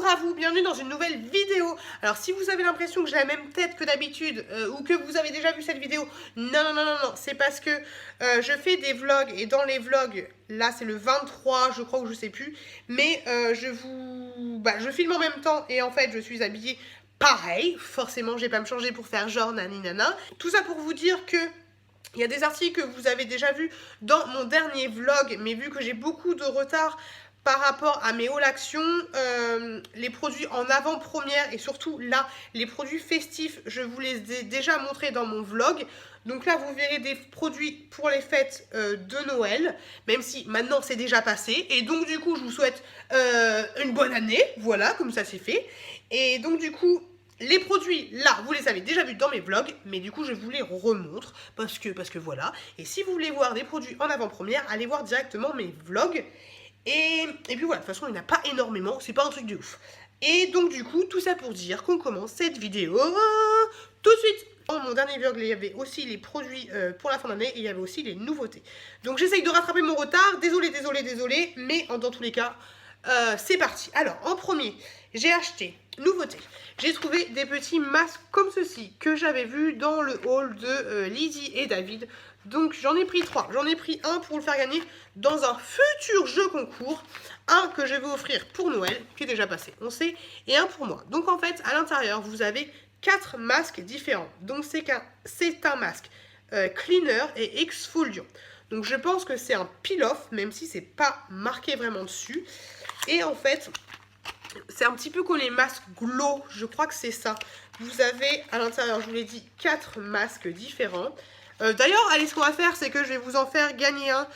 à vous, bienvenue dans une nouvelle vidéo. Alors si vous avez l'impression que j'ai la même tête que d'habitude ou que vous avez déjà vu cette vidéo, non, c'est parce que je fais des vlogs et dans les vlogs, là c'est le 23 je crois ou je sais plus, mais je filme en même temps et en fait je suis habillée pareil, forcément je vais pas me changer pour faire genre nani nana. Tout ça pour vous dire que il y a des articles que vous avez déjà vus dans mon dernier vlog, mais vu que j'ai beaucoup de retard par rapport à mes haul actions, les produits en avant-première et surtout là, les produits festifs, je vous les ai déjà montrés dans mon vlog. Donc là, vous verrez des produits pour les fêtes de Noël, même si maintenant c'est déjà passé. Et donc du coup, je vous souhaite une bonne année, voilà, comme ça c'est fait. Et donc du coup, les produits, là, vous les avez déjà vus dans mes vlogs, mais du coup, je vous les remontre, parce que voilà. Et si vous voulez voir des produits en avant-première, allez voir directement mes vlogs. Et puis voilà, de toute façon, il n'y en a pas énormément, c'est pas un truc de ouf. Et donc du coup, tout ça pour dire qu'on commence cette vidéo tout de suite. Dans mon dernier vlog, il y avait aussi les produits pour la fin d'année et il y avait aussi les nouveautés. Donc j'essaye de rattraper mon retard, désolé, mais dans tous les cas, c'est parti. Alors, en premier, j'ai acheté, nouveauté, j'ai trouvé des petits masques comme ceci que j'avais vu dans le haul de Lydie et David. Donc j'en ai pris 3. J'en ai pris un pour le faire gagner dans un futur jeu concours, un que je vais offrir pour Noël, qui est déjà passé, on sait, et un pour moi. Donc en fait, à l'intérieur, vous avez 4 masques différents. Donc c'est un masque cleaner et exfoliant. Donc je pense que c'est un peel-off, même si c'est pas marqué vraiment dessus. Et en fait, c'est un petit peu comme les masques glow, je crois que c'est ça. Vous avez à l'intérieur, je vous l'ai dit, 4 masques différents. D'ailleurs, allez, ce qu'on va faire, c'est que je vais vous en faire gagner un.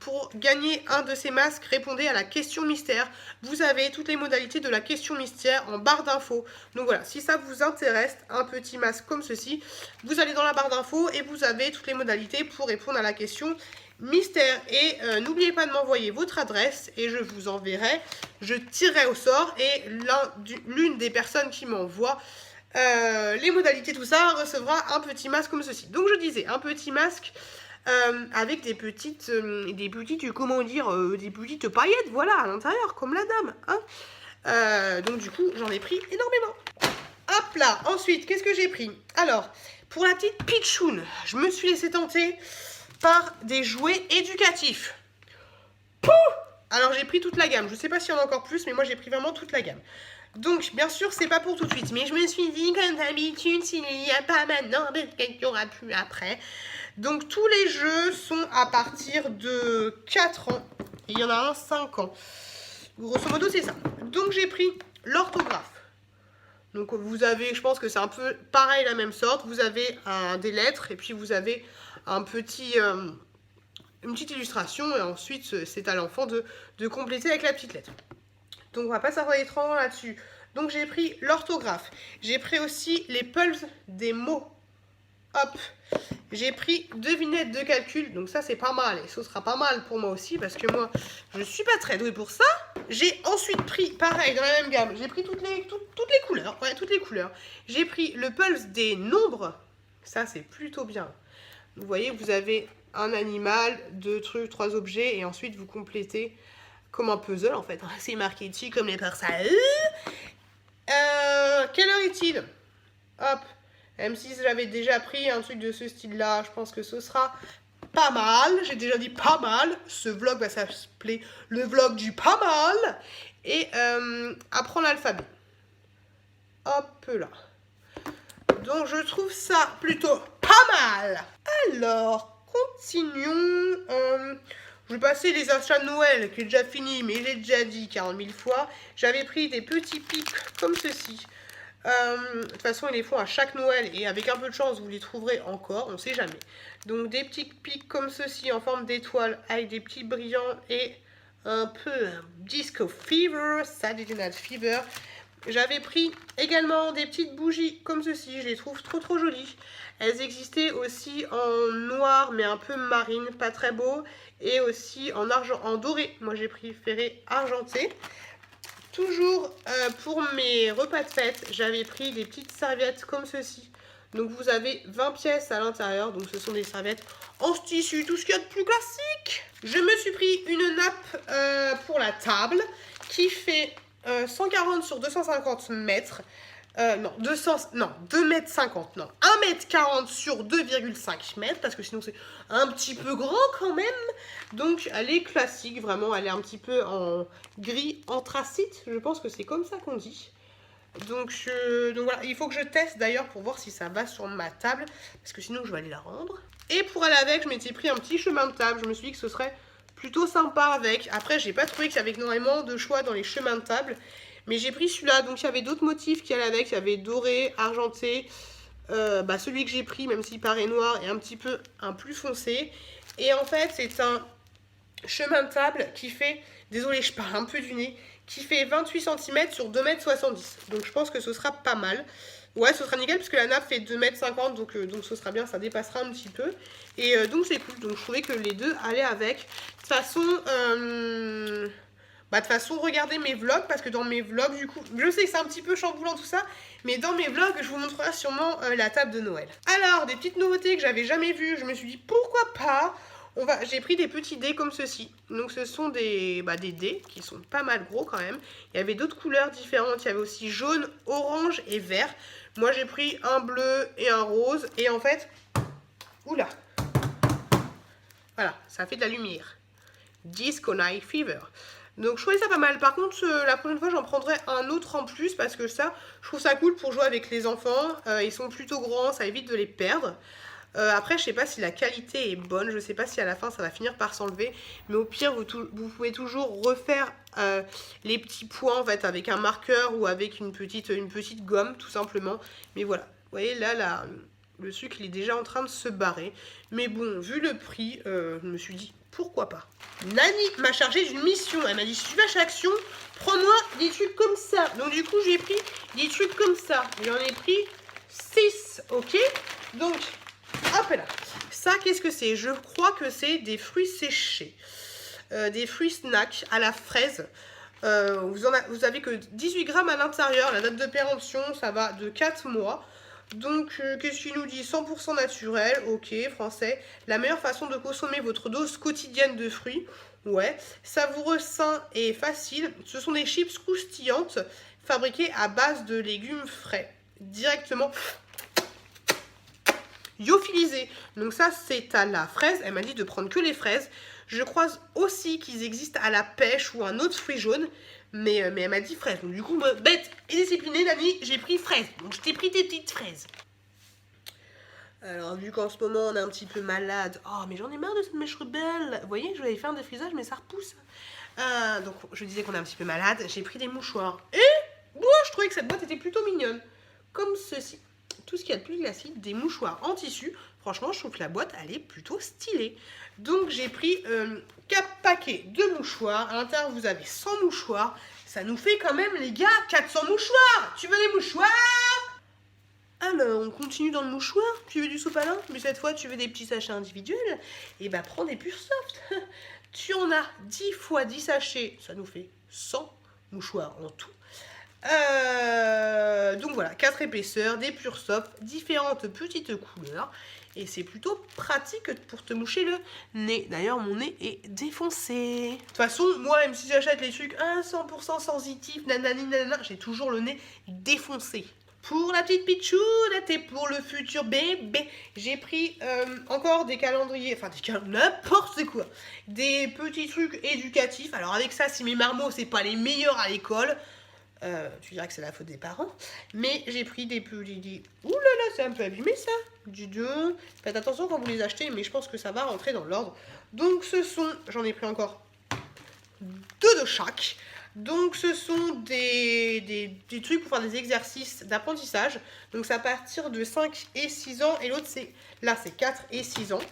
Pour gagner un de ces masques, répondez à la question mystère. Vous avez toutes les modalités de la question mystère en barre d'infos. Donc voilà, si ça vous intéresse, un petit masque comme ceci, vous allez dans la barre d'infos et vous avez toutes les modalités pour répondre à la question mystère. Et n'oubliez pas de m'envoyer votre adresse et je vous enverrai, je tirerai au sort et l'une des personnes qui m'envoie les modalités, tout ça, recevra un petit masque comme ceci. Donc je disais, un petit masque avec des petites, comment dire, des petites paillettes, voilà, à l'intérieur, comme la dame, hein. Donc du coup, j'en ai pris énormément. Hop là, ensuite, qu'est-ce que j'ai pris? Alors, pour la petite pitchoun, je me suis laissé tenter par des jouets éducatifs. Pouh! Alors j'ai pris toute la gamme, je sais pas s'il y en a encore plus, mais moi j'ai pris vraiment toute la gamme. Donc, bien sûr, c'est pas pour tout de suite, mais je me suis dit, comme d'habitude, s'il n'y a pas maintenant, peut-être qu'il y aura plus après. Donc, tous les jeux sont à partir de 4 ans, et il y en a un 5 ans. Grosso modo, c'est ça. Donc, j'ai pris l'orthographe. Donc, vous avez, je pense que c'est un peu pareil, la même sorte. Vous avez des lettres, et puis vous avez une petite illustration, et ensuite, c'est à l'enfant de compléter avec la petite lettre. Donc, on va pas s'envoyer trop loin là-dessus. Donc, j'ai pris l'orthographe. J'ai pris aussi les pulses des mots. Hop. J'ai pris devinettes de calcul. Donc, ça, c'est pas mal. Et ce sera pas mal pour moi aussi. Parce que moi, je suis pas très douée pour ça. J'ai ensuite pris, pareil, dans la même gamme. J'ai pris toutes les couleurs. Ouais, toutes les couleurs. J'ai pris le pulse des nombres. Ça, c'est plutôt bien. Vous voyez, vous avez un animal, 2 trucs, 3 objets. Et ensuite, vous complétez comme un puzzle en fait, c'est marqué dessus comme les personnes. Quelle heure est-il? Hop, même si j'avais déjà pris un truc de ce style là, je pense que ce sera pas mal. J'ai déjà dit pas mal. Ce vlog va s'appeler le vlog du pas mal. Et apprendre l'alphabet. Hop là. Donc je trouve ça plutôt pas mal. Alors, continuons. Je vais passer les achats de Noël, qui est déjà fini, mais j'ai déjà dit 40 000 fois. J'avais pris des petits pics comme ceci. De toute façon, ils les font à chaque Noël, et avec un peu de chance, vous les trouverez encore, on ne sait jamais. Donc, des petits pics comme ceci, en forme d'étoile, avec des petits brillants, et un peu disco fever, Saturday Night Fever. J'avais pris également des petites bougies comme ceci, je les trouve trop jolies. Elles existaient aussi en noir mais un peu marine, pas très beau. Et aussi en argent, en doré, moi j'ai préféré argenté. Toujours pour mes repas de fête, j'avais pris des petites serviettes comme ceci. Donc vous avez 20 pièces à l'intérieur, donc ce sont des serviettes en tissu, tout ce qu'il y a de plus classique. Je me suis pris une nappe pour la table qui fait 140 sur 250 mètres. Non, 2 mètres 50, non. 1 mètre 40 sur 2,5 mètres, parce que sinon c'est un petit peu grand quand même. Donc elle est classique, vraiment, elle est un petit peu en gris anthracite, je pense que c'est comme ça qu'on dit. Donc voilà, il faut que je teste d'ailleurs pour voir si ça va sur ma table, parce que sinon je vais aller la rendre. Et pour aller avec, je m'étais pris un petit chemin de table, je me suis dit que ce serait plutôt sympa avec. Après, j'ai pas trouvé qu'il y avait énormément de choix dans les chemins de table, mais j'ai pris celui-là, donc il y avait d'autres motifs qui allaient avec, il y avait doré, argenté, celui que j'ai pris, même s'il paraît noir, est un petit peu un plus foncé. Et en fait, c'est un chemin de table qui fait, désolé je parle un peu du nez, qui fait 28 cm sur 2,70 m. Donc je pense que ce sera pas mal. Ouais, ce sera nickel parce que la nappe fait 2,50 m, donc ce sera bien, ça dépassera un petit peu. Et donc c'est cool, donc je trouvais que les deux allaient avec. De toute façon, regardez mes vlogs, parce que dans mes vlogs, du coup, je sais que c'est un petit peu chamboulant tout ça, mais dans mes vlogs, je vous montrerai sûrement la table de Noël. Alors, des petites nouveautés que j'avais jamais vues, je me suis dit pourquoi pas. J'ai pris des petits dés comme ceci. Donc ce sont des dés qui sont pas mal gros quand même. Il y avait d'autres couleurs différentes. Il y avait aussi jaune, orange et vert. Moi j'ai pris un bleu et un rose. Et en fait, oula, voilà, ça fait de la lumière. Disco Night Fever. Donc je trouvais ça pas mal. Par contre, la prochaine fois, j'en prendrai un autre en plus parce que ça, je trouve ça cool pour jouer avec les enfants. Ils sont plutôt grands, ça évite de les perdre. Après, je sais pas si la qualité est bonne, je sais pas si à la fin ça va finir par s'enlever, mais au pire, vous pouvez toujours refaire les petits points en fait avec un marqueur ou avec une petite gomme tout simplement. Mais voilà, vous voyez là, le sucre il est déjà en train de se barrer. Mais bon, vu le prix, je me suis dit pourquoi pas. Nani m'a chargé d'une mission, elle m'a dit si tu vas chez Action, prends-moi des trucs comme ça. Donc du coup, j'ai pris des trucs comme ça. J'en ai pris 6, ok. Donc hop là. Ça, qu'est-ce que c'est? Je crois que c'est des fruits séchés. Des fruits snacks à la fraise. Vous avez que 18 grammes à l'intérieur. La date de péremption, ça va de 4 mois. Donc, qu'est-ce qu'il nous dit? 100% naturel, ok, français. La meilleure façon de consommer votre dose quotidienne de fruits. Ouais. Savoureux, sain et facile. Ce sont des chips croustillantes fabriquées à base de légumes frais. Directement lyophilisé. Donc ça, c'est à la fraise. Elle m'a dit de prendre que les fraises. Je croise aussi qu'ils existent à la pêche ou un autre fruit jaune. Mais elle m'a dit fraise. Donc du coup, bête et disciplinée, Nani, j'ai pris fraise. Donc je t'ai pris tes petites fraises. Alors, vu qu'en ce moment, on est un petit peu malade. Oh, mais j'en ai marre de cette mèche rebelle. Vous voyez, je vais aller faire un défrisage, mais ça repousse. Donc, je disais qu'on est un petit peu malade. J'ai pris des mouchoirs. Et bon, je trouvais que cette boîte était plutôt mignonne. Comme ceci. Tout ce qu'il y a de plus classique, des mouchoirs en tissu. Franchement, je trouve que la boîte, elle est plutôt stylée. Donc, j'ai pris 4 paquets de mouchoirs. À l'intérieur, vous avez 100 mouchoirs. Ça nous fait quand même, les gars, 400 mouchoirs. Tu veux des mouchoirs? Alors, on continue dans le mouchoir. Tu veux du sopalin? Mais cette fois, tu veux des petits sachets individuels? Et bah, prends des purs soft. Tu en as 10 fois 10 sachets. Ça nous fait 100 mouchoirs en tout. Donc voilà, 4 épaisseurs, des purs soft, différentes petites couleurs. Et c'est plutôt pratique pour te moucher le nez. D'ailleurs, mon nez est défoncé. De toute façon, moi, même si j'achète les trucs 100% sensitifs, nanani, nanana, j'ai toujours le nez défoncé. Pour la petite pitchoune, et pour le futur bébé, j'ai pris encore des calendriers, enfin n'importe quoi, des petits trucs éducatifs. Alors avec ça, si mes marmots, c'est pas les meilleurs à l'école, tu dirais que c'est la faute des parents. Mais j'ai pris des petits... Ouh là là, c'est un peu abîmé ça. Du deux. Faites attention quand vous les achetez, mais je pense que ça va rentrer dans l'ordre. Donc ce sont... J'en ai pris encore 2 de chaque. Donc ce sont des trucs pour faire des exercices d'apprentissage. Donc c'est à partir de 5 et 6 ans. Et l'autre c'est... Là c'est 4 et 6 ans.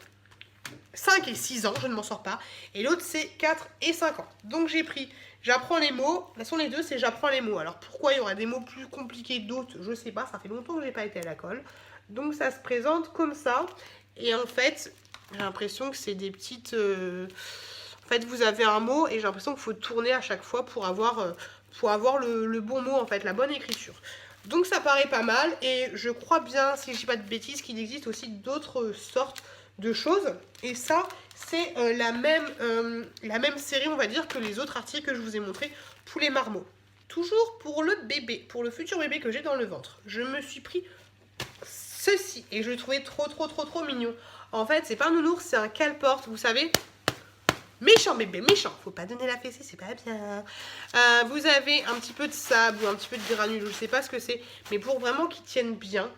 5 et 6 ans, je ne m'en sors pas. Et l'autre c'est 4 et 5 ans. Donc j'ai pris... J'apprends les mots. De toute façon, les deux, c'est j'apprends les mots. Alors, pourquoi il y aura des mots plus compliqués d'autres, je sais pas. Ça fait longtemps que j'ai pas été à l'école. Donc, ça se présente comme ça. Et en fait, j'ai l'impression que c'est des petites... En fait, vous avez un mot et j'ai l'impression qu'il faut tourner à chaque fois pour avoir le bon mot, en fait, la bonne écriture. Donc, ça paraît pas mal. Et je crois bien, si je dis pas de bêtises, qu'il existe aussi d'autres sortes de choses. Et ça, c'est la même série, on va dire, que les autres articles que je vous ai montrés pour les marmots. Toujours pour le bébé, pour le futur bébé que j'ai dans le ventre, je me suis pris ceci et je le trouvais trop mignon. En fait, c'est pas un nounours, c'est un cale-porte, vous savez. Méchant bébé, méchant. Faut pas donner la fessée, c'est pas bien. Vous avez un petit peu de sable ou un petit peu de granule, je sais pas ce que c'est, mais pour vraiment qu'ils tiennent bien.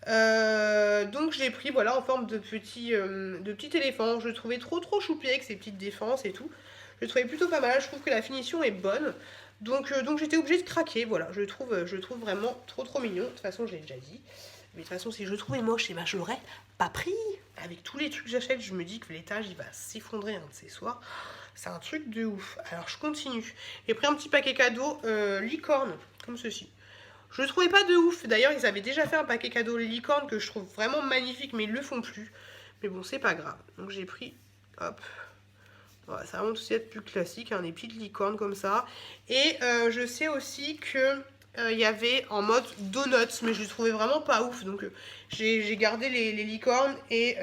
Donc je l'ai pris voilà en forme de petit éléphant. Je le trouvais trop choupi avec ses petites défenses et tout. Je le trouvais plutôt pas mal. Je trouve que la finition est bonne. Donc j'étais obligée de craquer. Voilà, je le trouve vraiment trop mignon. De toute façon, je l'ai déjà dit. Mais de toute façon, si je le trouvais moche, et ben je l'aurais pas pris. Avec tous les trucs que j'achète, je me dis que l'étage il va s'effondrer un de ces soirs. C'est un truc de ouf. Alors je continue. J'ai pris un petit paquet cadeau licorne, comme ceci. Je le trouvais pas de ouf. D'ailleurs, ils avaient déjà fait un paquet cadeau licorne que je trouve vraiment magnifique, mais ils le font plus. Mais bon, c'est pas grave. Donc j'ai pris, hop. Voilà, ça va vraiment aussi être plus classique, hein, des petites licornes comme ça. Et je sais aussi que il y avait en mode donuts, mais je le trouvais vraiment pas ouf. Donc j'ai gardé les licornes et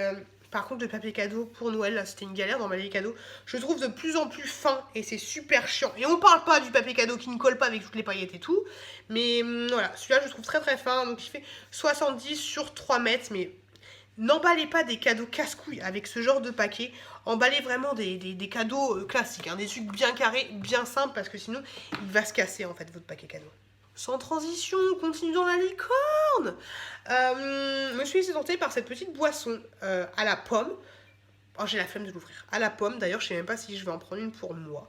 par contre le papier cadeau pour Noël, là c'était une galère dans les cadeaux. Je le trouve de plus en plus fin et c'est super chiant. Et on parle pas du papier cadeau qui ne colle pas avec toutes les paillettes et tout. Mais voilà, celui-là je le trouve très fin. Donc il fait 70 sur 3 mètres, mais n'emballez pas des cadeaux casse-couilles avec ce genre de paquet. Emballez vraiment des cadeaux classiques, hein, des trucs bien carrés, bien simples, parce que sinon il va se casser en fait votre paquet cadeau. Sans transition, on continue dans la licorne. Je me suis laissée tenter par cette petite boisson à la pomme. Oh, j'ai la flemme de l'ouvrir. À la pomme, d'ailleurs, je sais même pas si je vais en prendre une pour moi.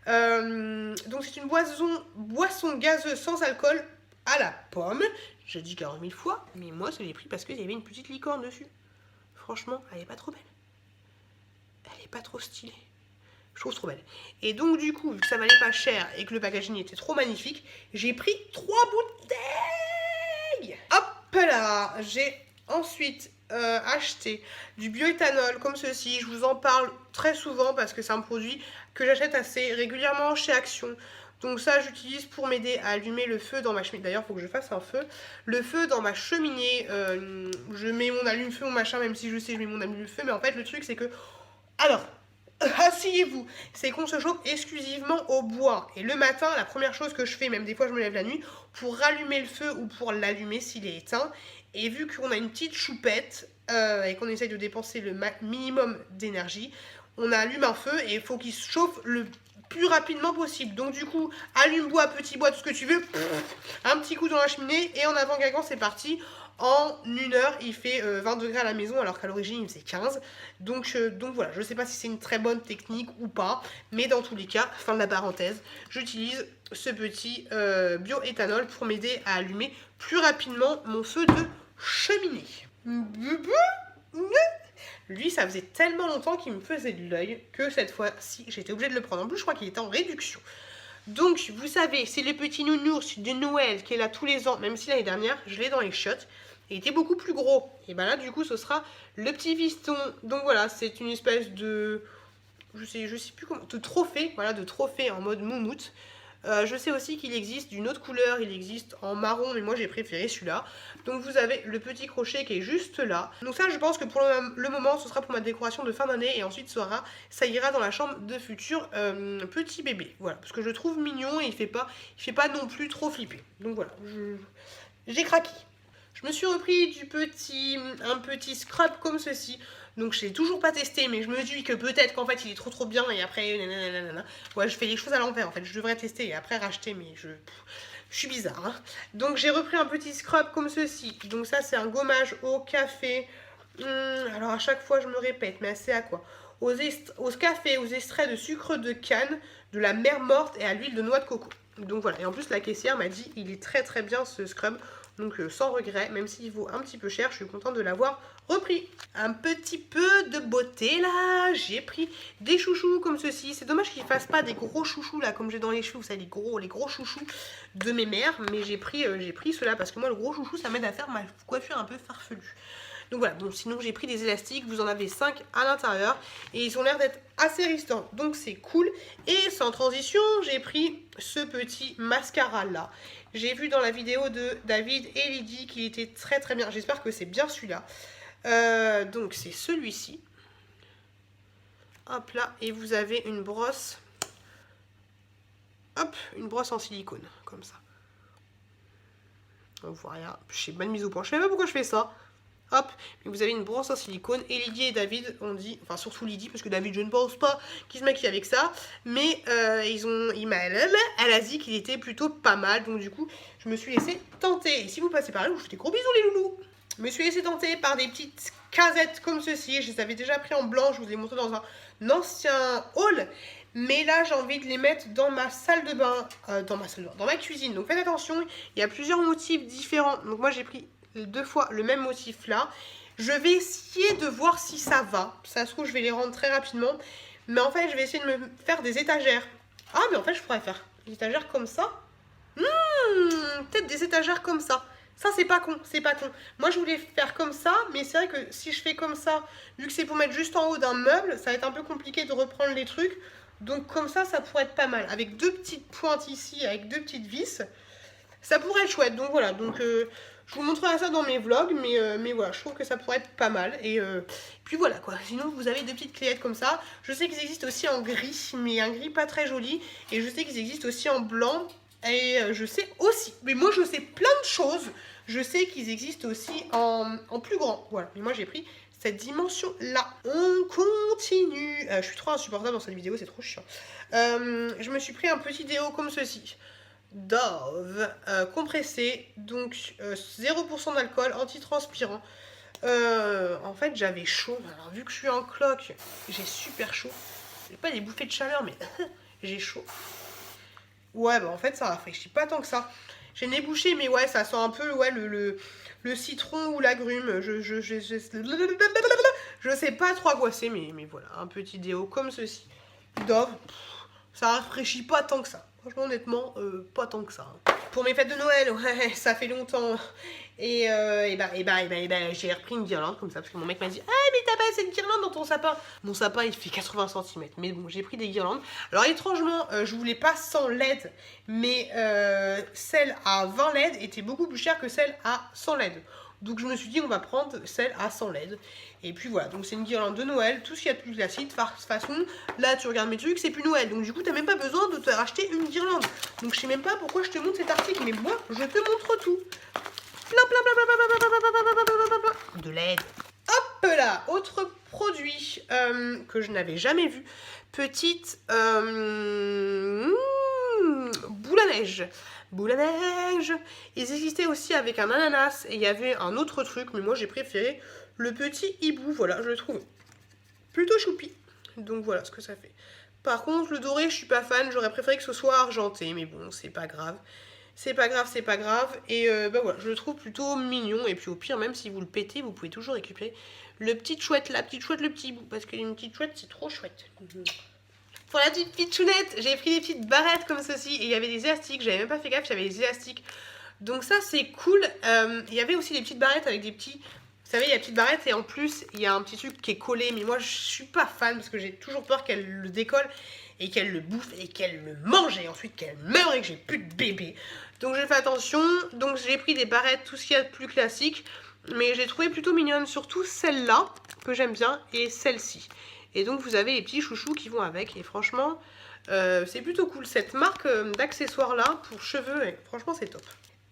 Donc c'est une boisson gazeuse sans alcool à la pomme. J'ai dit 40 000 fois, mais moi, je l'ai pris parce qu'il y avait une petite licorne dessus. Franchement, elle est pas trop belle. Elle est pas trop stylée. Je trouve trop belle. Et donc, du coup, vu que ça valait pas cher et que le packaging était trop magnifique, j'ai pris 3 bouteilles. Hop là. J'ai ensuite acheté du bioéthanol comme ceci. Je vous en parle très souvent parce que c'est un produit que j'achète assez régulièrement chez Action. Donc ça, j'utilise pour m'aider à allumer le feu dans ma cheminée. D'ailleurs, il faut que je fasse un feu. Le feu dans ma cheminée, je mets mon allume-feu, mon machin, même si je sais, je mets mon allume-feu. Mais en fait, le truc, c'est que... Alors, asseyez-vous. C'est qu'on se chauffe exclusivement au bois. Et le matin, la première chose que je fais, même des fois je me lève la nuit, pour rallumer le feu ou pour l'allumer s'il est éteint. Et vu qu'on a une petite choupette et qu'on essaye de dépenser le minimum d'énergie, on allume un feu et il faut qu'il se chauffe le plus rapidement possible. Donc du coup, allume-bois, petit bois, tout ce que tu veux, un petit coup dans la cheminée et en avant gagant, c'est parti. En 1 heure, il fait 20 degrés à la maison, alors qu'à l'origine, il faisait 15. Donc voilà, je ne sais pas si c'est une très bonne technique ou pas, mais dans tous les cas, fin de la parenthèse, j'utilise ce petit bioéthanol pour m'aider à allumer plus rapidement mon feu de cheminée. Lui, ça faisait tellement longtemps qu'il me faisait de l'œil que cette fois-ci, j'étais obligée de le prendre. En plus, je crois qu'il était en réduction. Donc, vous savez, c'est le petit nounours de Noël qui est là tous les ans, même si l'année dernière, je l'ai dans les chiottes. Il était beaucoup plus gros. Et ben là, du coup, ce sera le petit fiston. Donc voilà, c'est une espèce de... Je sais plus comment... De trophée, voilà, de trophée en mode moumoute. Je sais aussi qu'il existe d'une autre couleur, il existe en marron, mais moi j'ai préféré celui-là. Donc vous avez le petit crochet qui est juste là. Donc ça, je pense que pour le moment, ce sera pour ma décoration de fin d'année. Et ensuite, ça ira dans la chambre de futur petit bébé. Voilà, parce que je le trouve mignon et il fait pas non plus trop flipper. Donc voilà, j'ai craqué. Je me suis repris un petit scrub comme ceci. Donc je l'ai toujours pas testé, mais je me dis que peut-être qu'en fait il est trop bien et après nanana. Ouais, je fais les choses à l'envers en fait. Je devrais tester et après racheter, mais je suis bizarre. Hein. Donc j'ai repris un petit scrub comme ceci. Donc ça c'est un gommage au café. Alors à chaque fois je me répète, mais c'est à quoi? Au café, aux extraits de sucre de canne, de la mer morte et à l'huile de noix de coco. Donc voilà, et en plus la caissière m'a dit il est très bien ce scrub. Donc sans regret, même s'il vaut un petit peu cher, je suis contente de l'avoir repris. Un petit peu de beauté là, j'ai pris des chouchous comme ceci. C'est dommage qu'ils ne fassent pas des gros chouchous là, comme j'ai dans les cheveux, vous savez, les gros chouchous de mes mères. Mais j'ai pris ceux-là parce que moi le gros chouchou ça m'aide à faire ma coiffure un peu farfelue. Donc voilà, donc sinon j'ai pris des élastiques, vous en avez 5 à l'intérieur et ils ont l'air d'être assez résistants, donc c'est cool. Et sans transition, j'ai pris ce petit mascara là. J'ai vu dans la vidéo de David et Lydie qu'il était très bien, j'espère que c'est bien celui-là. Donc c'est celui-ci. Hop là, et vous avez une brosse hop, une brosse en silicone, comme ça. On voit rien, j'ai mal mise au point, je sais même pas pourquoi je fais ça. Hop, mais vous avez une brosse en silicone, et Lydie et David ont dit, enfin surtout Lydie, parce que David je ne pense pas qu'il se maquille avec ça, mais elle a dit qu'il était plutôt pas mal, donc du coup je me suis laissée tenter. Et si vous passez par là, je vous fais des gros bisous les loulous. Je me suis laissée tenter par des petites casettes comme ceci, je les avais déjà pris en blanc, je vous les ai montré dans un ancien haul, mais là j'ai envie de les mettre dans ma salle de bain, dans ma cuisine, donc faites attention, il y a plusieurs motifs différents, donc moi j'ai pris 2 fois le même motif là. Je vais essayer de voir si ça va. Ça se trouve, je vais les rendre très rapidement. Mais en fait, je vais essayer de me faire des étagères. Ah, mais en fait, je pourrais faire des étagères comme ça. Peut-être des étagères comme ça. Ça, c'est pas con, c'est pas con. Moi, je voulais faire comme ça, mais c'est vrai que si je fais comme ça, vu que c'est pour mettre juste en haut d'un meuble, ça va être un peu compliqué de reprendre les trucs. Donc, comme ça pourrait être pas mal. Avec 2 petites pointes ici, avec 2 petites vis. Ça pourrait être chouette. Donc, voilà. Donc, je vous montrerai ça dans mes vlogs, mais voilà, je trouve que ça pourrait être pas mal. Et puis voilà quoi. Sinon, vous avez 2 petites cléettes comme ça. Je sais qu'ils existent aussi en gris, mais un gris pas très joli. Et je sais qu'ils existent aussi en blanc. Et je sais aussi, mais moi je sais plein de choses. Je sais qu'ils existent aussi en plus grand. Voilà, mais moi j'ai pris cette dimension là. On continue. Je suis trop insupportable dans cette vidéo, c'est trop chiant. Je me suis pris un petit déo comme ceci. Dove compressé, donc 0% d'alcool, antitranspirant. En fait j'avais chaud, alors vu que je suis en cloque, j'ai super chaud. J'ai pas des bouffées de chaleur mais j'ai chaud. Ouais bah en fait ça rafraîchit pas tant que ça. J'ai le nez bouché mais ouais ça sent un peu ouais, le citron ou l'agrume. Je sais pas trop à quoi c'est mais voilà, un petit déo comme ceci. Dove, ça rafraîchit pas tant que ça. Franchement, honnêtement, pas tant que ça. Pour mes fêtes de Noël, ouais, ça fait longtemps. Et j'ai repris une guirlande comme ça, parce que mon mec m'a dit « Ah, mais t'as pas assez de guirlande dans ton sapin !» Mon sapin, il fait 80 cm, mais bon, j'ai pris des guirlandes. Alors, étrangement, je voulais pas 100 LED, mais celle à 20 LED était beaucoup plus chère que celle à 100 LED. Donc je me suis dit on va prendre celle à 100 LED. Et puis voilà, donc c'est une guirlande de Noël, tout ce qu'il y a de plus classique. De toute façon, là tu regardes mes trucs, c'est plus Noël. Donc du coup t'as même pas besoin de te racheter une guirlande. Donc je sais même pas pourquoi je te montre cet article, mais moi je te montre tout. De LED. Hop là, autre produit que je n'avais jamais vu. Petite boule à neige. Boule à neige. Ils existaient aussi avec un ananas et il y avait un autre truc, mais moi j'ai préféré le petit hibou. Voilà, je le trouve plutôt choupi. Donc voilà ce que ça fait. Par contre, le doré, je suis pas fan. J'aurais préféré que ce soit argenté, mais bon, c'est pas grave. C'est pas grave, c'est pas grave. Et bah voilà, je le trouve plutôt mignon. Et puis au pire, même si vous le pétez, vous pouvez toujours récupérer le petit chouette, la petite chouette, le petit hibou. Parce qu'une petite chouette, c'est trop chouette. Pour la petite pitchounette, j'ai pris des petites barrettes comme ceci. Et il y avait des élastiques, j'avais même pas fait gaffe, j'avais des élastiques. Donc ça, c'est cool. Il y avait aussi des petites barrettes avec des petits... Vous savez, il y a une petite barrette et en plus, il y a un petit truc qui est collé. Mais moi, je suis pas fan parce que j'ai toujours peur qu'elle le décolle et qu'elle le bouffe et qu'elle le mange et ensuite qu'elle meure et que j'ai plus de bébé. Donc j'ai fait attention. Donc j'ai pris des barrettes, tout ce qu'il y a de plus classique. Mais j'ai trouvé plutôt mignonne, surtout celle-là que j'aime bien et celle-ci. Et donc vous avez les petits chouchous qui vont avec. Et franchement, c'est plutôt cool. Cette marque d'accessoires là pour cheveux, franchement c'est top.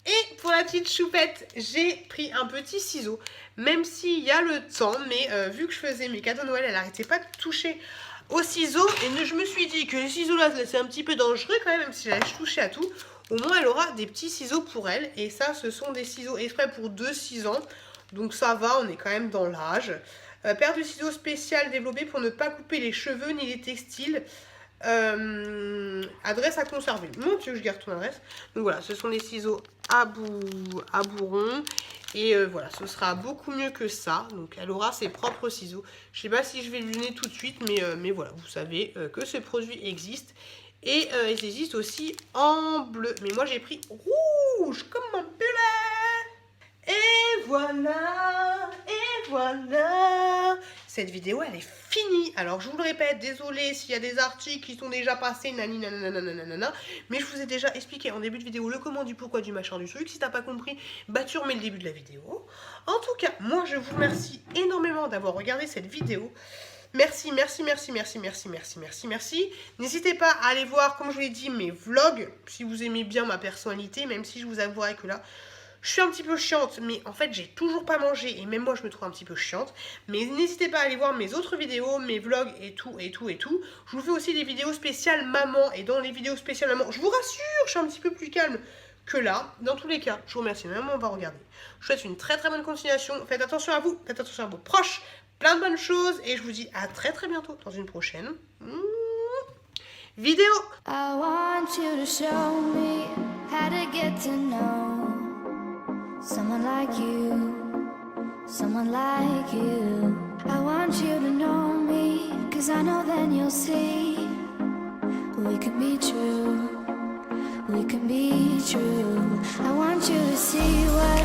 Et pour la petite choupette, j'ai pris un petit ciseau. Même s'il y a le temps, mais vu que je faisais mes cadeaux de Noël, elle n'arrêtait pas de toucher aux ciseaux. Et je me suis dit que les ciseaux là, c'est un petit peu dangereux quand même si j'allais toucher à tout. Au moins elle aura des petits ciseaux pour elle. Et ça, ce sont des ciseaux exprès pour 2-6 ans. Donc ça va, on est quand même dans l'âge. Paire de ciseaux spéciales développées pour ne pas couper les cheveux ni les textiles. Adresse à conserver. Mon Dieu, je garde ton adresse. Donc voilà, ce sont des ciseaux à bourron. Et voilà, ce sera beaucoup mieux que ça. Donc elle aura ses propres ciseaux. Je sais pas si je vais le donner tout de suite, mais voilà, vous savez que ce produit existe. Et ils existent aussi en bleu. Mais moi j'ai pris rouge comme mon bullet. Et voilà, et voilà. Cette vidéo elle est finie. Alors je vous le répète, désolé s'il y a des articles qui sont déjà passés, nani nanana, mais je vous ai déjà expliqué en début de vidéo le comment, du pourquoi, du machin, du truc. Si t'as pas compris, bah tu remets le début de la vidéo. En tout cas, moi je vous remercie énormément d'avoir regardé cette vidéo. Merci, merci, merci, merci, merci, merci, merci, merci. N'hésitez pas à aller voir, comme je vous l'ai dit, mes vlogs, si vous aimez bien ma personnalité, même si je vous avouerai que là, je suis un petit peu chiante, mais en fait, j'ai toujours pas mangé, et même moi, je me trouve un petit peu chiante. Mais n'hésitez pas à aller voir mes autres vidéos, mes vlogs, et tout, et tout, et tout. Je vous fais aussi des vidéos spéciales maman, et dans les vidéos spéciales maman, je vous rassure, je suis un petit peu plus calme que là. Dans tous les cas, je vous remercie, maman, on va regarder. Je vous souhaite une très très bonne continuation, faites attention à vous, faites attention à vos proches, plein de bonnes choses, et je vous dis à très très bientôt dans une prochaine vidéo. I want you to show me how to get to know someone like you, someone like you. I want you to know me, 'cause I know then you'll see we can be true, we can be true. I want you to see what